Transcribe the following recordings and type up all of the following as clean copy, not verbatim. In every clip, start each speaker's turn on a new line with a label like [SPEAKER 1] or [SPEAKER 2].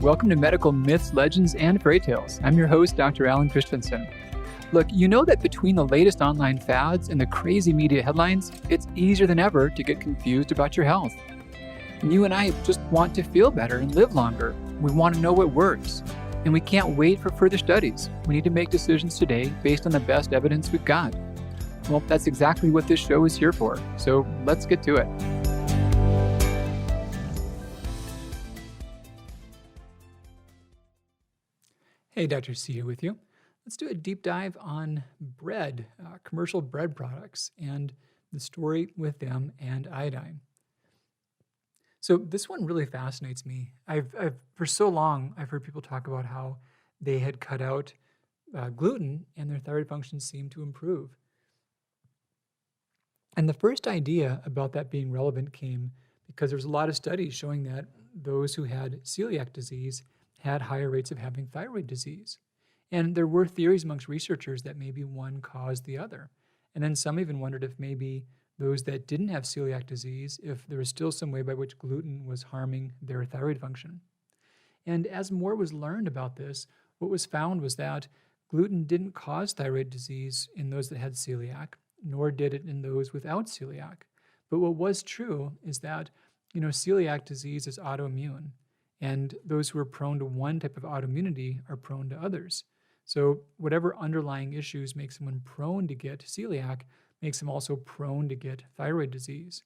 [SPEAKER 1] Welcome to Medical Myths, Legends, and Fairy Tales. I'm your host, Dr. Alan Christianson. Look, you know that between the latest online fads and the crazy media headlines, it's easier than ever to get confused about your health. And you and I just want to feel better and live longer. We want to know what works. And we can't wait for further studies. We need to make decisions today based on the best evidence we've got. Well, that's exactly what this show is here for. So let's get to it. Hey, Dr. C here with you. Let's do a deep dive on bread, commercial bread products, and the story with them and iodine. So this one really fascinates me. I've for so long, I've heard people talk about how they had cut out gluten and their thyroid function seemed to improve. And the first idea about that being relevant came because there was a lot of studies showing that those who had celiac disease had higher rates of having thyroid disease. And there were theories amongst researchers that maybe one caused the other. And then some even wondered if maybe those that didn't have celiac disease, if there was still some way by which gluten was harming their thyroid function. And as more was learned about this, what was found was that gluten didn't cause thyroid disease in those that had celiac, nor did it in those without celiac. But what was true is that, celiac disease is autoimmune. And those who are prone to one type of autoimmunity are prone to others. So whatever underlying issues make someone prone to get celiac makes them also prone to get thyroid disease.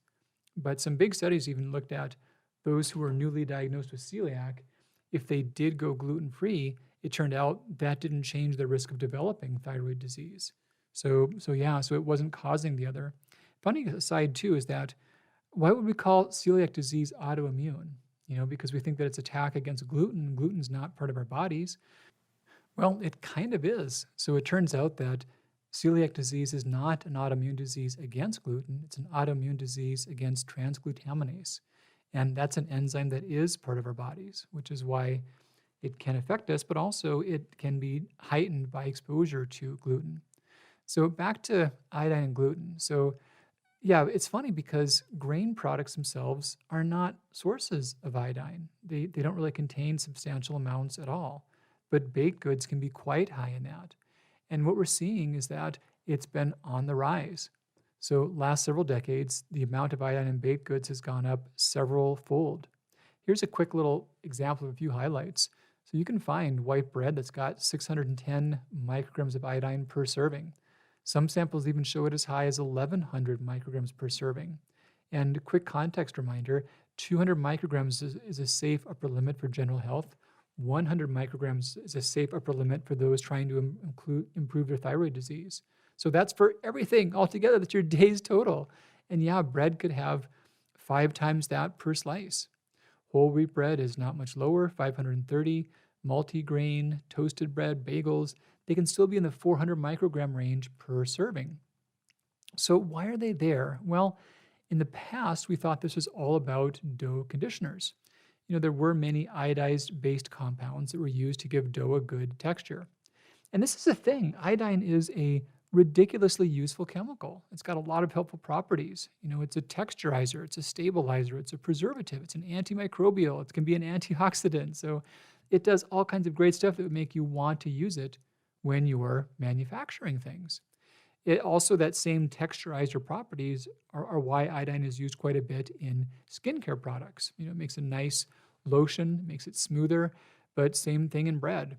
[SPEAKER 1] But some big studies even looked at those who were newly diagnosed with celiac. If they did go gluten-free, it turned out that didn't change their risk of developing thyroid disease. So it wasn't causing the other. Funny aside too is that why would we call celiac disease autoimmune? Because we think that it's attack against gluten. Gluten's not part of our bodies. Well, it kind of is. So it turns out that celiac disease is not an autoimmune disease against gluten. It's an autoimmune disease against transglutaminase. And that's an enzyme that is part of our bodies, which is why it can affect us, but also it can be heightened by exposure to gluten. So back to iodine and gluten. So yeah, it's funny because grain products themselves are not sources of iodine. They don't really contain substantial amounts at all, but baked goods can be quite high in that. And what we're seeing is that it's been on the rise. So last several decades, the amount of iodine in baked goods has gone up several fold. Here's a quick little example of a few highlights. So you can find white bread that's got 610 micrograms of iodine per serving. Some samples even show it as high as 1,100 micrograms per serving. And a quick context reminder, 200 micrograms is a safe upper limit for general health. 100 micrograms is a safe upper limit for those trying to improve their thyroid disease. So that's for everything altogether. That's your day's total. And yeah, bread could have 5 times that per slice. Whole wheat bread is not much lower, 530. Multi-grain, toasted bread, bagels, they can still be in the 400 microgram range per serving. So why are they there? Well, in the past, we thought this was all about dough conditioners. There were many iodized-based compounds that were used to give dough a good texture. And this is the thing. Iodine is a ridiculously useful chemical. It's got a lot of helpful properties. It's a texturizer, it's a stabilizer, it's a preservative, it's an antimicrobial, it can be an antioxidant. So it does all kinds of great stuff that would make you want to use it when you're manufacturing things. It also, that same texturizer properties are why iodine is used quite a bit in skincare products. It makes a nice lotion, makes it smoother, but same thing in bread.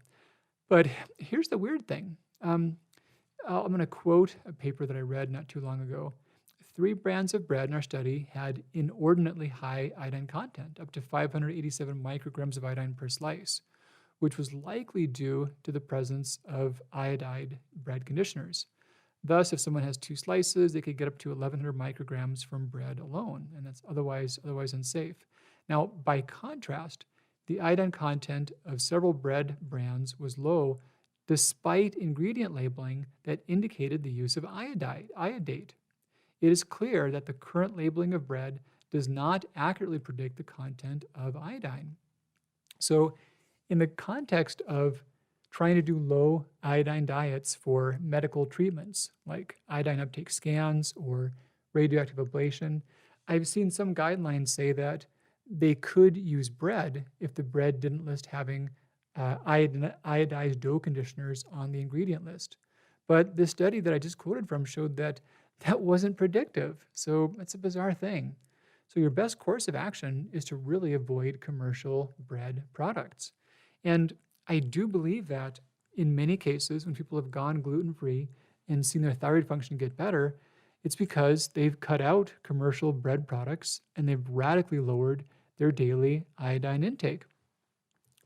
[SPEAKER 1] But here's the weird thing. I'm going to quote a paper that I read not too long ago. 3 brands of bread in our study had inordinately high iodine content, up to 587 micrograms of iodine per slice, which was likely due to the presence of iodide bread conditioners. Thus, if someone has 2 slices, they could get up to 1,100 micrograms from bread alone, and that's otherwise unsafe. Now, by contrast, the iodine content of several bread brands was low despite ingredient labeling that indicated the use of iodate. It is clear that the current labeling of bread does not accurately predict the content of iodine. So in the context of trying to do low iodine diets for medical treatments, like iodine uptake scans or radioactive ablation, I've seen some guidelines say that they could use bread if the bread didn't list having iodized dough conditioners on the ingredient list. But this study that I just quoted from showed that that wasn't predictive. So it's a bizarre thing. So your best course of action is to really avoid commercial bread products. And I do believe that in many cases, when people have gone gluten-free and seen their thyroid function get better, it's because they've cut out commercial bread products and they've radically lowered their daily iodine intake.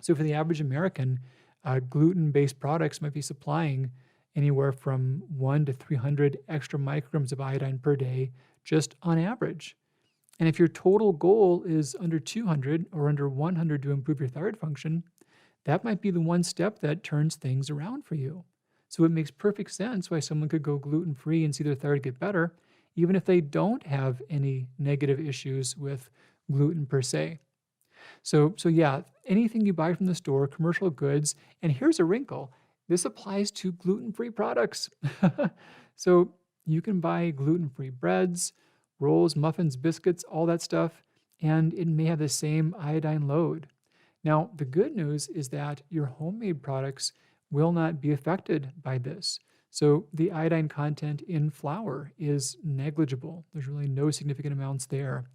[SPEAKER 1] So for the average American, gluten-based products might be supplying anywhere from 1 to 300 extra micrograms of iodine per day, just on average. And if your total goal is under 200 or under 100 to improve your thyroid function, that might be the one step that turns things around for you. So it makes perfect sense why someone could go gluten-free and see their thyroid get better, even if they don't have any negative issues with gluten per se. So yeah, anything you buy from the store, commercial goods, and here's a wrinkle. This applies to gluten-free products. So you can buy gluten-free breads, rolls, muffins, biscuits, all that stuff, and it may have the same iodine load. Now, the good news is that your homemade products will not be affected by this. So the iodine content in flour is negligible. There's really no significant amounts there.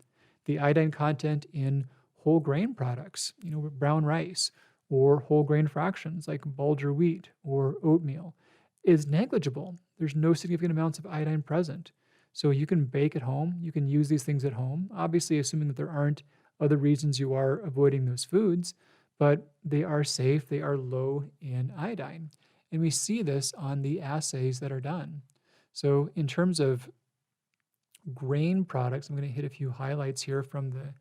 [SPEAKER 1] The iodine content in whole grain products, brown rice, or whole grain fractions like bulgur wheat or oatmeal, is negligible. There's no significant amounts of iodine present. So you can bake at home. You can use these things at home, obviously assuming that there aren't other reasons you are avoiding those foods, but they are safe. They are low in iodine. And we see this on the assays that are done. So in terms of grain products, I'm going to hit a few highlights here from the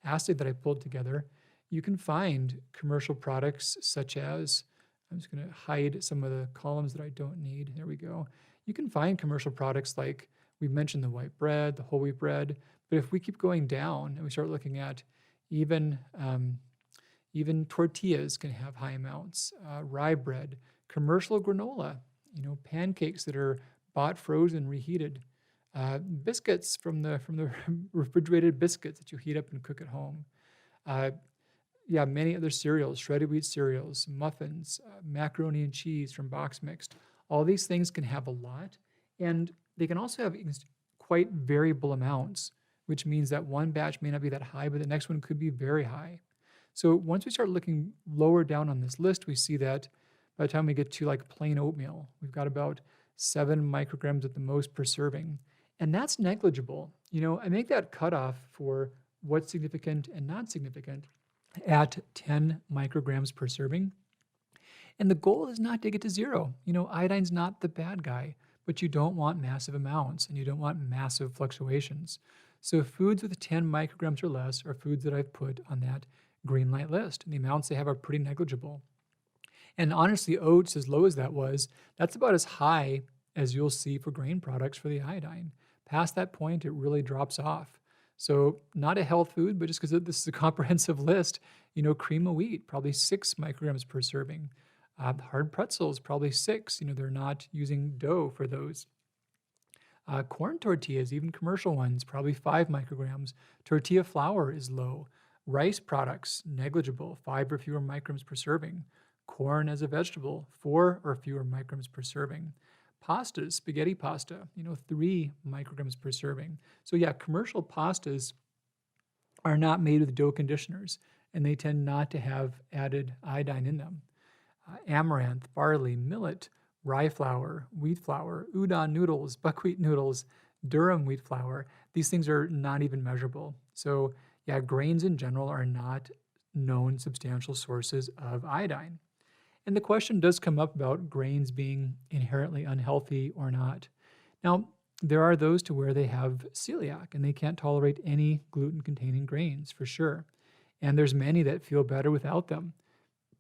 [SPEAKER 1] assay that I pulled together. You can find commercial products such as, I'm just going to hide some of the columns that I don't need. There we go. You can find commercial products like, we mentioned the white bread, the whole wheat bread, but if we keep going down and we start looking at even tortillas can have high amounts, rye bread, commercial granola, pancakes that are bought frozen, reheated, biscuits from the refrigerated biscuits that you heat up and cook at home. Many other cereals, shredded wheat cereals, muffins, macaroni and cheese from box mixed. All these things can have a lot, and they can also have quite variable amounts, which means that one batch may not be that high, but the next one could be very high. So once we start looking lower down on this list, we see that by the time we get to like plain oatmeal, we've got about 7 micrograms at the most per serving. And that's negligible. I make that cutoff for what's significant and not significant at 10 micrograms per serving. And the goal is not to get to zero. Iodine's not the bad guy, but you don't want massive amounts and you don't want massive fluctuations. So foods with 10 micrograms or less are foods that I've put on that green light list. And the amounts they have are pretty negligible. And honestly, oats, as low as that was, that's about as high as you'll see for grain products for the iodine. Past that point, it really drops off. So not a health food, but just because this is a comprehensive list, cream of wheat, probably 6 micrograms per serving. Hard pretzels, probably 6. They're not using dough for those. Corn tortillas, even commercial ones, probably 5 micrograms. Tortilla flour is low. Rice products, negligible, 5 or fewer micrograms per serving. Corn as a vegetable, 4 or fewer micrograms per serving. Pastas, spaghetti pasta, 3 micrograms per serving. So yeah, commercial pastas are not made with dough conditioners, and they tend not to have added iodine in them. Amaranth, barley, millet, rye flour, wheat flour, udon noodles, buckwheat noodles, durum wheat flour, these things are not even measurable. So yeah, grains in general are not known substantial sources of iodine. And the question does come up about grains being inherently unhealthy or not. Now, there are those to where they have celiac and they can't tolerate any gluten-containing grains, for sure. And there's many that feel better without them.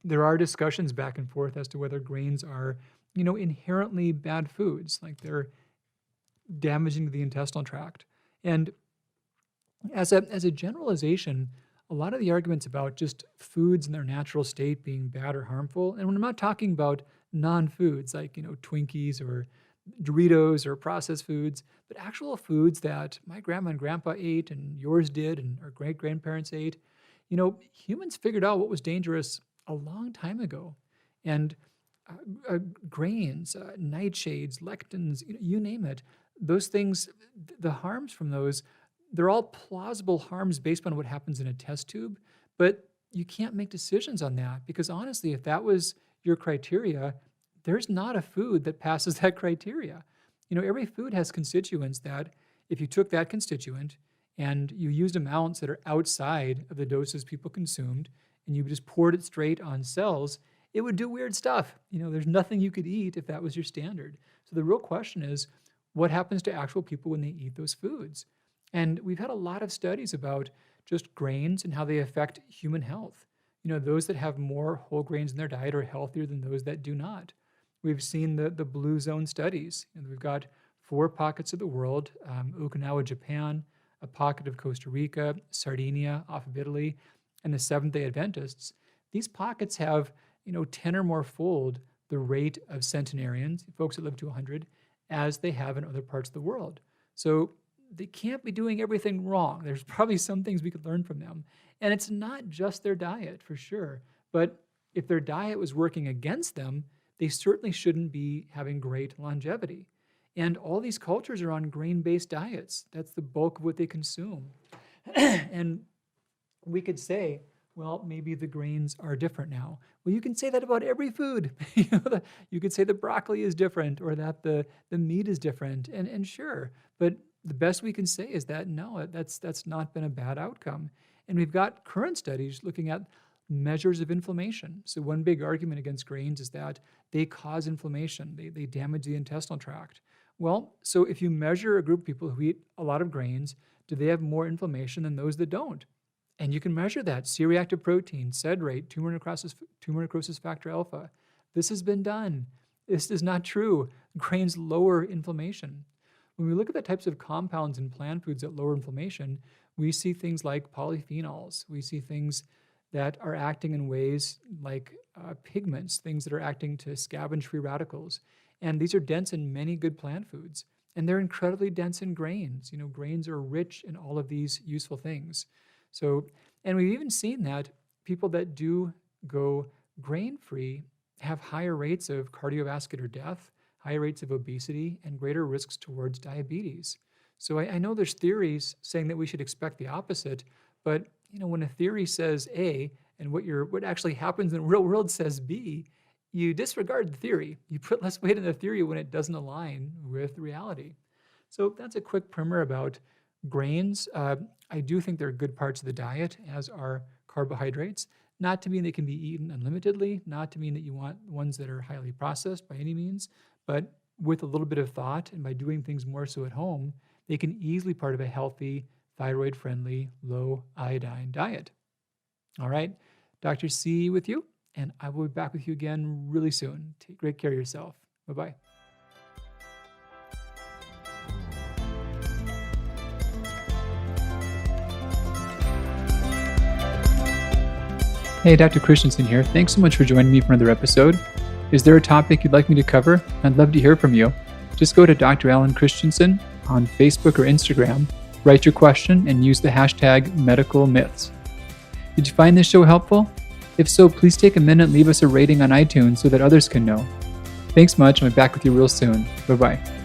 [SPEAKER 1] There are discussions back and forth as to whether grains are, inherently bad foods, like they're damaging to the intestinal tract. And as a generalization, a lot of the arguments about just foods in their natural state being bad or harmful, and when I'm not talking about non-foods like, Twinkies or Doritos or processed foods, but actual foods that my grandma and grandpa ate and yours did and our great-grandparents ate, Humans figured out what was dangerous a long time ago. And grains, nightshades, lectins, you name it, those things, the harms from those, they're all plausible harms based on what happens in a test tube. But you can't make decisions on that because honestly, if that was your criteria, there's not a food that passes that criteria. Every food has constituents that if you took that constituent and you used amounts that are outside of the doses people consumed and you just poured it straight on cells, it would do weird stuff. There's nothing you could eat if that was your standard. So the real question is, what happens to actual people when they eat those foods? And we've had a lot of studies about just grains and how they affect human health. Those that have more whole grains in their diet are healthier than those that do not. We've seen the blue zone studies. We've got 4 pockets of the world, Okinawa, Japan, a pocket of Costa Rica, Sardinia off of Italy, and the Seventh-day Adventists. These pockets have 10 or more fold the rate of centenarians, folks that live to 100, as they have in other parts of the world. So they can't be doing everything wrong. There's probably some things we could learn from them. And it's not just their diet, for sure. But if their diet was working against them, they certainly shouldn't be having great longevity. And all these cultures are on grain-based diets. That's the bulk of what they consume. And we could say, well, maybe the grains are different now. Well, you can say that about every food. You could say the broccoli is different or that the meat is different. And sure, but the best we can say is that no, that's not been a bad outcome. And we've got current studies looking at measures of inflammation. So one big argument against grains is that they cause inflammation. They damage the intestinal tract. Well, so if you measure a group of people who eat a lot of grains, do they have more inflammation than those that don't? And you can measure that. C-reactive protein, SED rate, tumor necrosis factor alpha. This has been done. This is not true. Grains lower inflammation. When we look at the types of compounds in plant foods that lower inflammation, we see things like polyphenols. We see things that are acting in ways like pigments, things that are acting to scavenge free radicals. And these are dense in many good plant foods. And they're incredibly dense in grains. Grains are rich in all of these useful things. So, and we've even seen that people that do go grain-free have higher rates of cardiovascular death, higher rates of obesity, and greater risks towards diabetes. So I know there's theories saying that we should expect the opposite, but when a theory says A and what actually happens in the real world says B, you disregard the theory. You put less weight in the theory when it doesn't align with reality. So that's a quick primer about grains. I do think they're good parts of the diet, as are carbohydrates. Not to mean they can be eaten unlimitedly, not to mean that you want ones that are highly processed by any means, but with a little bit of thought and by doing things more so at home, they can easily be part of a healthy, thyroid-friendly, low iodine diet. All right, Dr. C with you, and I will be back with you again really soon. Take great care of yourself. Bye-bye. Hey, Dr. Christianson here. Thanks so much for joining me for another episode. Is there a topic you'd like me to cover? I'd love to hear from you. Just go to Dr. Alan Christianson on Facebook or Instagram, write your question, and use the hashtag #MedicalMyths. Did you find this show helpful? If so, please take a minute and leave us a rating on iTunes so that others can know. Thanks much, and I'll be back with you real soon. Bye-bye.